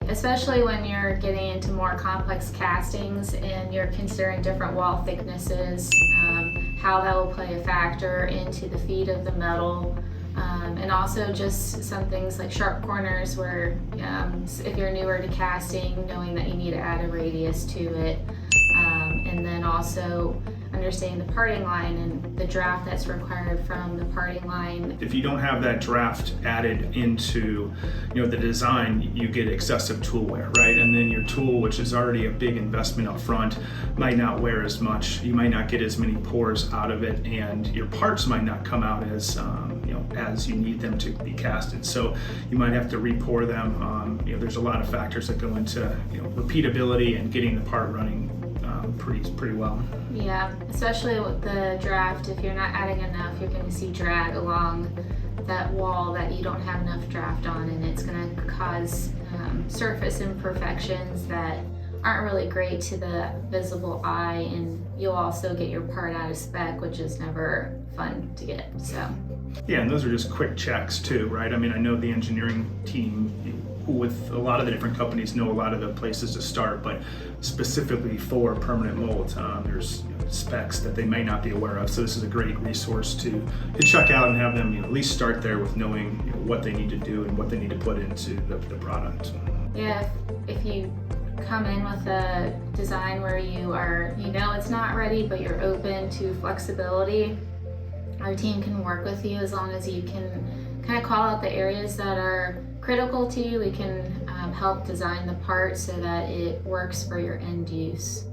especially when you're getting into more complex castings and you're considering different wall thicknesses, how that will play a factor into the feed of the metal. And also just some things like sharp corners where if you're newer to casting, knowing that you need to add a radius to it. And then also understanding the parting line and the draft that's required from the parting line. If you don't have that draft added into the design, you get excessive tool wear, right? And then your tool, which is already a big investment up front, might not wear as much. You might not get as many pores out of it, and your parts might not come out as as you need them to be casted. So you might have to re-pour them. There's a lot of factors that go into repeatability and getting the part running pretty well. Yeah, especially with the draft, if you're not adding enough, you're going to see drag along that wall that you don't have enough draft on, and it's going to cause surface imperfections that aren't really great to the visible eye, and you'll also get your part out of spec, which is never fun to get. So yeah, and those are just quick checks too, right? I mean, I know the engineering team with a lot of the different companies know a lot of the places to start, but specifically for permanent mold, there's specs that they may not be aware of. So this is a great resource to check out and have them at least start there with knowing what they need to do and what they need to put into the product. Yeah, if you come in with a design where you are, it's not ready, but you're open to flexibility, our team can work with you as long as you can kind of call out the areas that are critical to you. We can help design the part so that it works for your end use.